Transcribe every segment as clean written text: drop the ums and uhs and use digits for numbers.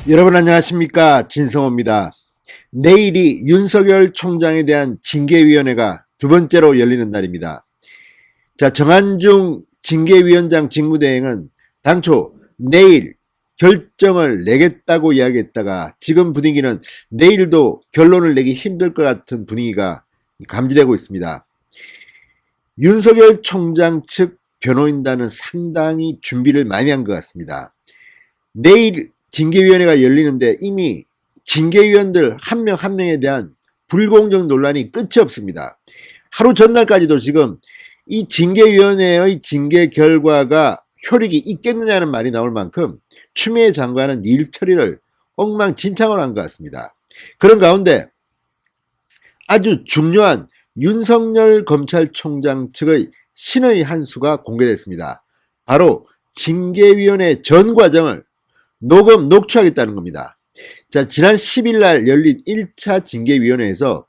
여러분 안녕하십니까, 진성호입니다. 내일이 윤석열 총장에 대한 징계위원회가 두 번째로 열리는 날입니다. 자, 정한중 징계위원장 직무대행은 당초 내일 결정을 내겠다고 이야기했다가 지금 분위기는 내일도 결론을 내기 힘들 것 같은 분위기가 감지되고 있습니다. 윤석열 총장 측 변호인단은 상당히 준비를 많이 한 것 같습니다. 내일 징계위원회가 열리는데 이미 징계위원들 한 명 한 명에 대한 불공정 논란이 끝이 없습니다. 하루 전날까지도 지금 이 징계위원회의 징계 결과가 효력이 있겠느냐는 말이 나올 만큼 추미애 장관은 일 처리를 엉망진창으로 한 것 같습니다. 그런 가운데 아주 중요한 윤석열 검찰총장 측의 신의 한 수가 공개됐습니다. 바로 징계위원회 전 과정을 녹취하겠다는 겁니다. 자, 지난 10일 날 열린 1차 징계위원회에서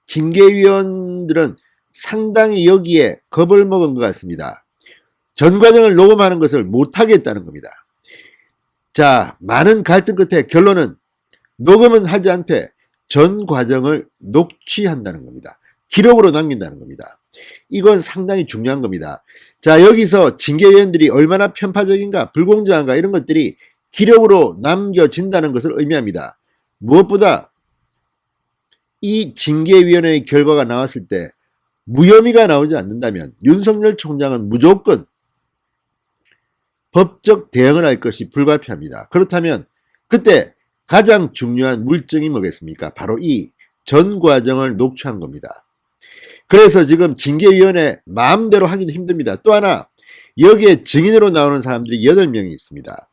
징계위원들은 상당히 여기에 겁을 먹은 것 같습니다. 전 과정을 녹음하는 것을 못하겠다는 겁니다. 자, 많은 갈등 끝에 결론은 녹음은 하지 않되 전 과정을 녹취한다는 겁니다. 기록으로 남긴다는 겁니다. 이건 상당히 중요한 겁니다. 자, 여기서 징계위원들이 얼마나 편파적인가, 불공정한가 이런 것들이 기록으로 남겨진다는 것을 의미합니다. 무엇보다 이 징계위원회의 결과가 나왔을 때 무혐의가 나오지 않는다면 윤석열 총장은 무조건 법적 대응을 할 것이 불가피합니다. 그렇다면 그때 가장 중요한 물증이 뭐겠습니까? 바로 이 전 과정을 녹취한 겁니다. 그래서 지금 징계위원회 마음대로 하기도 힘듭니다. 또 하나 여기에 증인으로 나오는 사람들이 8명이 있습니다.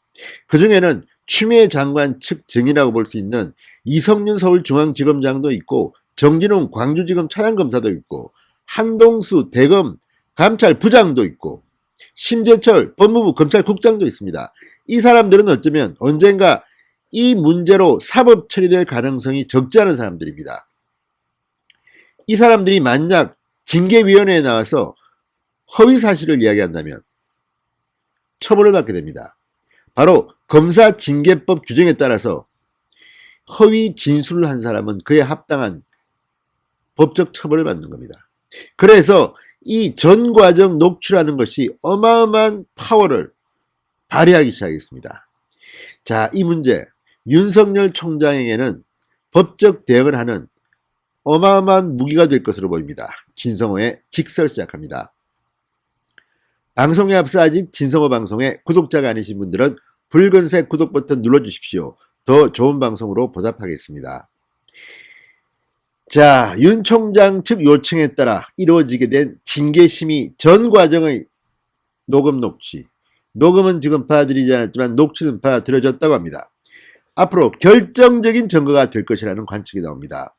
그중에는 추미애 장관 측 증인이라고 볼 수 있는 이성윤 서울중앙지검장도 있고 정진웅 광주지검 차장검사도 있고 한동수 대검 감찰부장도 있고 심재철 법무부 검찰국장도 있습니다. 이 사람들은 어쩌면 언젠가 이 문제로 사법 처리될 가능성이 적지 않은 사람들입니다. 이 사람들이 만약 징계위원회에 나와서 허위사실을 이야기한다면 처벌을 받게 됩니다. 바로 검사징계법 규정에 따라서 허위 진술을 한 사람은 그에 합당한 법적 처벌을 받는 겁니다. 그래서 이 전 과정 녹취라는 것이 어마어마한 파워를 발휘하기 시작했습니다. 자, 이 문제 윤석열 총장에게는 법적 대응을 하는 어마어마한 무기가 될 것으로 보입니다. 진성호의 직설 시작합니다. 방송에 앞서 아직 진성호 방송에 구독자가 아니신 분들은 붉은색 구독 버튼 눌러주십시오. 더 좋은 방송으로 보답하겠습니다. 자, 윤 총장 측 요청에 따라 이루어지게 된 징계심의 전 과정의 녹취. 녹음은 지금 받아들이지 않았지만 녹취는 받아들여졌다고 합니다. 앞으로 결정적인 증거가 될 것이라는 관측이 나옵니다.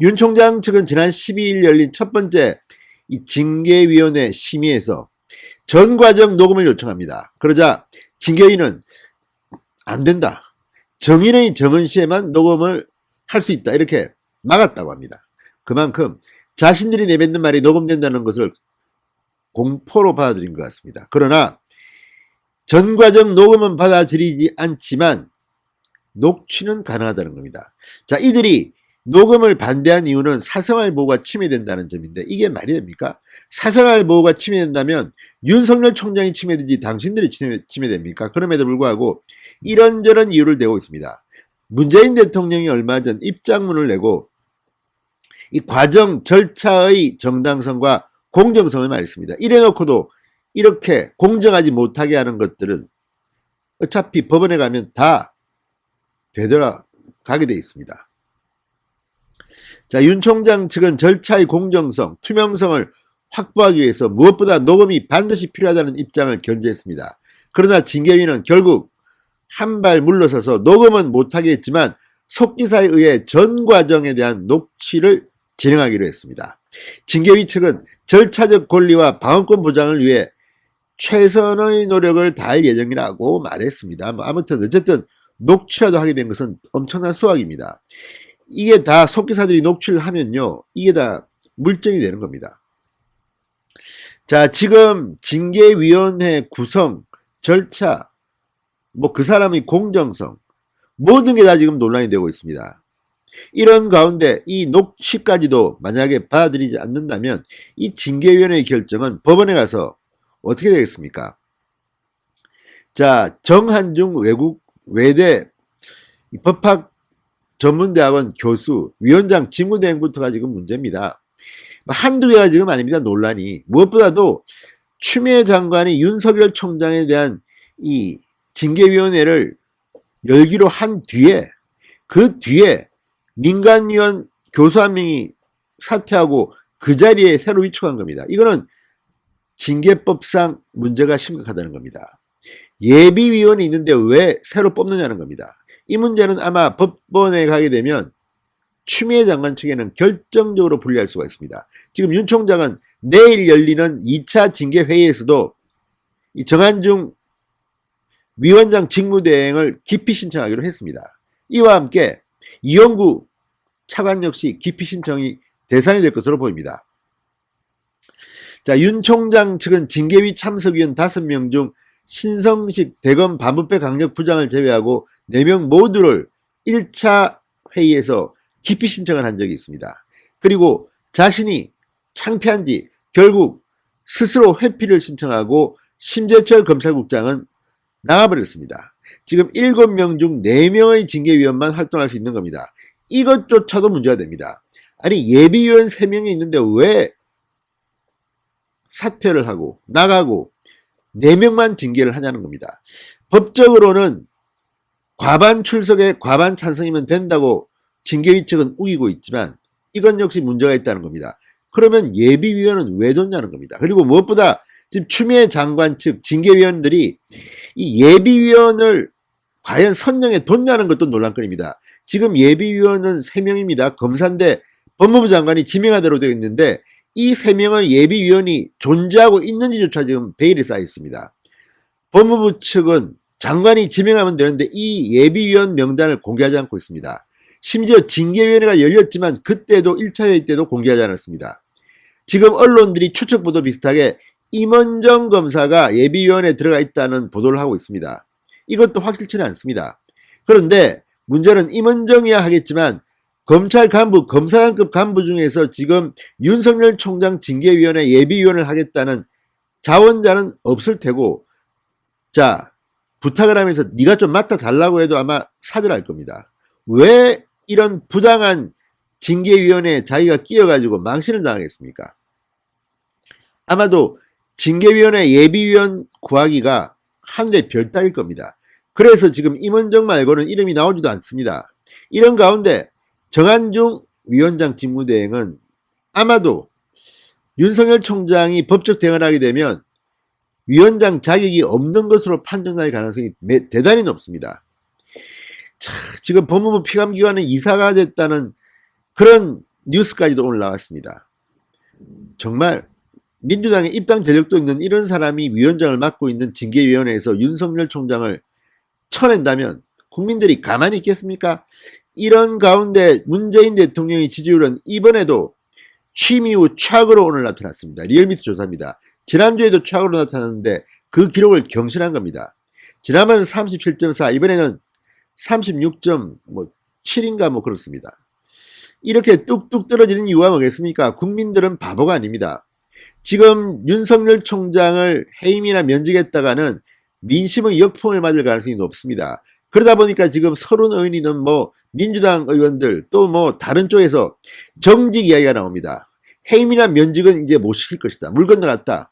윤 총장 측은 지난 12일 열린 첫 번째 이 징계위원회 심의에서 전 과정 녹음을 요청합니다. 그러자 징계위는 안 된다. 정인의 정은 시에만 녹음을 할 수 있다. 이렇게 막았다고 합니다. 그만큼 자신들이 내뱉는 말이 녹음된다는 것을 공포로 받아들인 것 같습니다. 그러나 전 과정 녹음은 받아들이지 않지만 녹취는 가능하다는 겁니다. 자, 이들이 녹음을 반대한 이유는 사생활 보호가 침해된다는 점인데 이게 말이 됩니까? 사생활 보호가 침해된다면 윤석열 총장이 침해되지 당신들이 침해됩니까? 그럼에도 불구하고 이런저런 이유를 대고 있습니다. 문재인 대통령이 얼마 전 입장문을 내고 이 과정 절차의 정당성과 공정성을 말했습니다. 이래놓고도 이렇게 공정하지 못하게 하는 것들은 어차피 법원에 가면 다 되돌아가게 돼 있습니다. 자, 윤 총장 측은 절차의 공정성, 투명성을 확보하기 위해서 무엇보다 녹음이 반드시 필요하다는 입장을 견지했습니다. 그러나 징계위는 결국 한 발 물러서서 녹음은 못하게 했지만 속기사에 의해 전 과정에 대한 녹취를 진행하기로 했습니다. 징계위 측은 절차적 권리와 방어권 보장을 위해 최선의 노력을 다할 예정이라고 말했습니다. 아무튼 어쨌든 녹취라도 하게 된 것은 엄청난 수확입니다. 이게 다 속기사들이 녹취를 하면요, 이게 다 물증이 되는 겁니다. 자, 지금 징계위원회 구성 절차 뭐 그 사람의 공정성, 모든 게 다 지금 논란이 되고 있습니다. 이런 가운데 이 녹취까지도 만약에 받아들이지 않는다면 이 징계위원회의 결정은 법원에 가서 어떻게 되겠습니까? 자, 정한중 외대 법학 전문대학원 교수, 위원장 직무대행부터가 지금 문제입니다. 한두 개가 지금 아닙니다. 논란이. 무엇보다도 추미애 장관이 윤석열 총장에 대한 이 징계위원회를 열기로 한 뒤에 그 뒤에 민간위원 교수 한 명이 사퇴하고 그 자리에 새로 위촉한 겁니다. 이거는 징계법상 문제가 심각하다는 겁니다. 예비위원이 있는데 왜 새로 뽑느냐는 겁니다. 이 문제는 아마 법원에 가게 되면 추미애 장관 측에는 결정적으로 불리할 수가 있습니다. 지금 윤 총장은 내일 열리는 2차 징계회의에서도 이 정한중 위원장 직무대행을 기피 신청하기로 했습니다. 이와 함께 이영구 차관 역시 기피 신청이 대상이 될 것으로 보입니다. 자, 윤 총장 측은 징계위 참석위원 5명 중 신성식 대검 반부패 강력부장을 제외하고 4명 모두를 1차 회의에서 기피 신청을 한 적이 있습니다. 그리고 자신이 창피한지 결국 스스로 회피를 신청하고 심재철 검찰국장은 나가버렸습니다. 지금 7명 중 4명의 징계위원만 활동할 수 있는 겁니다. 이것조차도 문제가 됩니다. 아니 예비위원 3명이 있는데 왜 사퇴를 하고 나가고 4명만 징계를 하냐는 겁니다. 법적으로는 과반 출석에 과반 찬성이면 된다고 징계위 측은 우기고 있지만 이건 역시 문제가 있다는 겁니다. 그러면 예비위원은 왜 뒀냐는 겁니다. 그리고 무엇보다 지금 추미애 장관 측 징계위원들이 이 예비위원을 과연 선정해 뒀냐는 것도 논란거리입니다. 지금 예비위원은 3명입니다. 검사인데 법무부 장관이 지명한 대로 되어 있는데 이 3명의 예비위원이 존재하고 있는지조차 지금 베일에 쌓여 있습니다. 법무부 측은 장관이 지명하면 되는데 이 예비위원 명단을 공개하지 않고 있습니다. 심지어 징계위원회가 열렸지만 그때도 1차 회의 때도 공개하지 않았습니다. 지금 언론들이 추측 보도 비슷하게 임원정 검사가 예비위원회에 들어가 있다는 보도를 하고 있습니다. 이것도 확실치는 않습니다. 그런데 문제는 임원정이야 하겠지만 검찰 간부, 검사관급 간부 중에서 지금 윤석열 총장 징계위원회 예비위원을 하겠다는 자원자는 없을 테고, 자, 부탁을 하면서 네가 좀 맡아달라고 해도 아마 사절할 겁니다. 왜 이런 부당한 징계위원회에 자기가 끼어가지고 망신을 당하겠습니까? 아마도 징계위원회 예비위원 구하기가 하늘의 별 따일 겁니다. 그래서 지금 임원정 말고는 이름이 나오지도 않습니다. 이런 가운데 정한중 위원장 직무대행은 아마도 윤석열 총장이 법적 대응을 하게 되면 위원장 자격이 없는 것으로 판정될 가능성이 대단히 높습니다. 자, 지금 법무부 피감기관의 이사가 됐다는 그런 뉴스까지도 오늘 나왔습니다. 정말 민주당의 입당 전력도 있는 이런 사람이 위원장을 맡고 있는 징계위원회에서 윤석열 총장을 쳐낸다면 국민들이 가만히 있겠습니까? 이런 가운데 문재인 대통령의 지지율은 이번에도 취임 이후 최악으로 오늘 나타났습니다. 리얼미터 조사입니다. 지난주에도 최악으로 나타났는데 그 기록을 경신한 겁니다. 지난번은 37.4, 이번에는 36.7인가 뭐 그렇습니다. 이렇게 뚝뚝 떨어지는 이유가 뭐겠습니까? 국민들은 바보가 아닙니다. 지금 윤석열 총장을 해임이나 면직했다가는 민심의 역풍을 맞을 가능성이 높습니다. 그러다 보니까 지금 서른 의원이든 뭐 민주당 의원들 또 뭐 다른 쪽에서 정직 이야기가 나옵니다. 해임이나 면직은 이제 못 시킬 것이다. 물 건너갔다.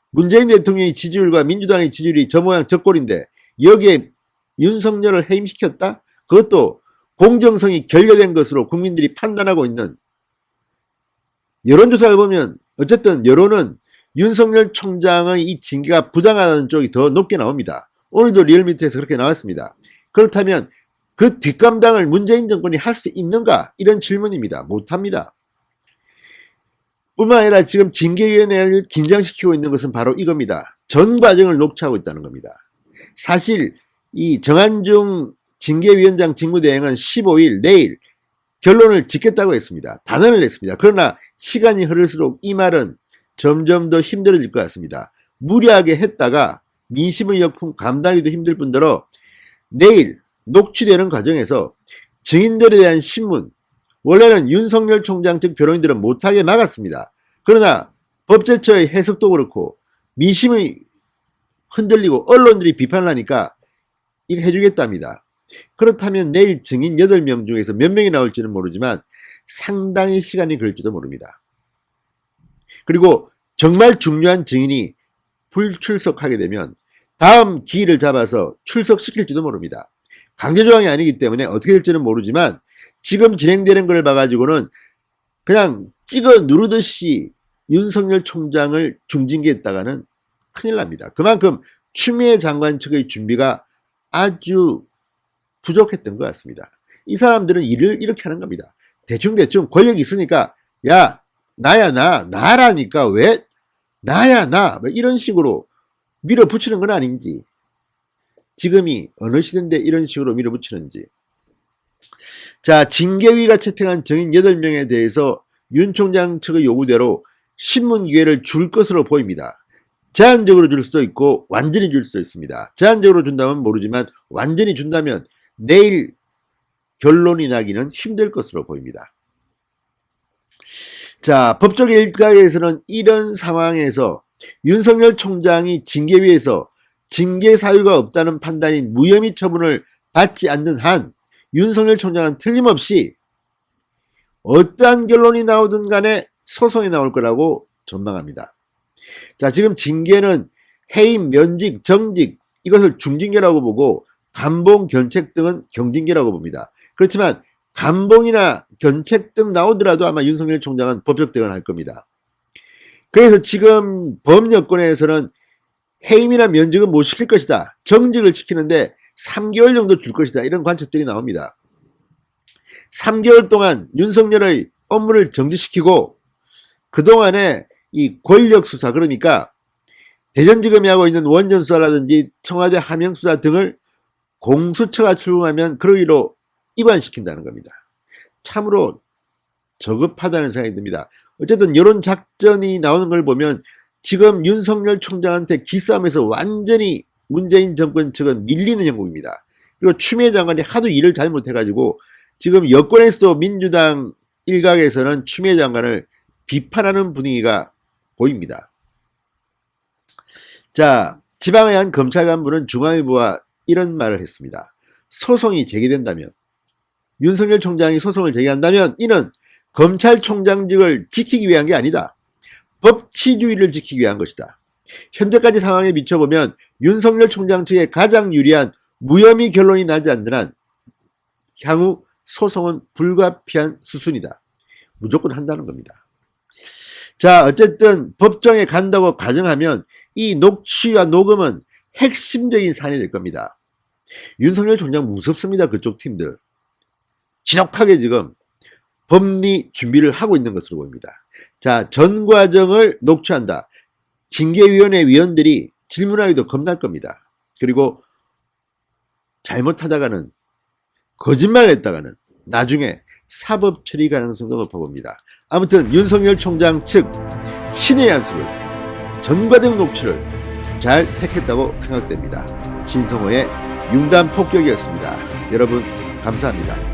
문재인 대통령의 지지율과 민주당의 지지율이 저 모양 저 꼴인데 여기에 윤석열을 해임시켰다? 그것도 공정성이 결여된 것으로 국민들이 판단하고 있는, 여론조사를 보면 어쨌든 여론은 윤석열 총장의 이 징계가 부당하다는 쪽이 더 높게 나옵니다. 오늘도 리얼미터에서 그렇게 나왔습니다. 그렇다면 그 뒷감당을 문재인 정권이 할 수 있는가? 이런 질문입니다. 못합니다. 뿐만 아니라 지금 징계위원회를 긴장시키고 있는 것은 바로 이겁니다. 전 과정을 녹취하고 있다는 겁니다. 사실 이 정한중 징계위원장 직무대행은 15일 내일 결론을 짓겠다고 했습니다. 단언을 냈습니다. 그러나 시간이 흐를수록 이 말은 점점 더 힘들어질 것 같습니다. 무리하게 했다가 민심의 역풍 감당하기도 힘들 뿐더러 내일 녹취되는 과정에서 증인들에 대한 신문, 원래는 윤석열 총장 측 변호인들은 못하게 막았습니다. 그러나 법제처의 해석도 그렇고 민심이 흔들리고 언론들이 비판을 하니까 이거 해주겠답니다. 그렇다면 내일 증인 8명 중에서 몇 명이 나올지는 모르지만 상당히 시간이 걸릴지도 모릅니다. 그리고 정말 중요한 증인이 불출석하게 되면 다음 기일을 잡아서 출석시킬지도 모릅니다. 강제조항이 아니기 때문에 어떻게 될지는 모르지만 지금 진행되는 걸 봐가지고는 그냥 찍어 누르듯이 윤석열 총장을 중징계했다가는 큰일 납니다. 그만큼 추미애 장관 측의 준비가 아주 부족했던 것 같습니다. 이 사람들은 일을 이렇게 하는 겁니다. 대충대충 권력이 있으니까 야 나야 나라니까 왜 나야 나 뭐 이런 식으로 밀어붙이는 건 아닌지, 지금이 어느 시대인데 이런 식으로 밀어붙이는지. 자, 징계위가 채택한 증인 8명에 대해서 윤 총장 측의 요구대로 신문 기회를 줄 것으로 보입니다. 제한적으로 줄 수도 있고 완전히 줄 수도 있습니다. 제한적으로 준다면 모르지만 완전히 준다면 내일 결론이 나기는 힘들 것으로 보입니다. 자, 법적 일각에서는 이런 상황에서 윤석열 총장이 징계위에서 징계 사유가 없다는 판단인 무혐의 처분을 받지 않는 한 윤석열 총장은 틀림없이 어떠한 결론이 나오든 간에 소송이 나올 거라고 전망합니다. 자, 지금 징계는 해임, 면직, 정직 이것을 중징계라고 보고 감봉, 견책 등은 경징계라고 봅니다. 그렇지만 감봉이나 견책 등 나오더라도 아마 윤석열 총장은 법적 대응을 할 겁니다. 그래서 지금 범여권에서는 해임이나 면직은 못 시킬 것이다. 정직을 시키는데 3개월 정도 줄 것이다. 이런 관측들이 나옵니다. 3개월 동안 윤석열의 업무를 정지시키고 그동안에 이 권력수사, 그러니까 대전지검이 하고 있는 원전수사라든지 청와대 하명수사 등을 공수처가 출범하면 그러기로 입안시킨다는 겁니다. 참으로 저급하다는 생각이 듭니다. 어쨌든 이런 작전이 나오는 걸 보면 지금 윤석열 총장한테 기싸움에서 완전히 문재인 정권 측은 밀리는 형국입니다. 그리고 추미애 장관이 하도 일을 잘못해가지고 지금 여권에서도 민주당 일각에서는 추미애 장관을 비판하는 분위기가 보입니다. 자, 지방의 한 검찰 간부는 중앙일보와 이런 말을 했습니다. 소송이 제기된다면, 윤석열 총장이 소송을 제기한다면 이는 검찰총장직을 지키기 위한 게 아니다. 법치주의를 지키기 위한 것이다. 현재까지 상황에 비춰보면 윤석열 총장 측에 가장 유리한 무혐의 결론이 나지 않는 한 향후 소송은 불가피한 수순이다. 무조건 한다는 겁니다. 자, 어쨌든 법정에 간다고 가정하면 이 녹취와 녹음은 핵심적인 사안이 될 겁니다. 윤석열 총장 무섭습니다. 그쪽 팀들. 진혹하게 지금 법리 준비를 하고 있는 것으로 보입니다. 자, 전 과정을 녹취한다. 징계위원회 위원들이 질문하기도 겁날 겁니다. 그리고 잘못하다가는, 거짓말을 했다가는 나중에 사법 처리 가능성도 높아봅니다. 아무튼 윤석열 총장 측 신의 한 수를, 전 과정 녹취를 잘 택했다고 생각됩니다. 진성호의 융단 폭격이었습니다. 여러분 감사합니다.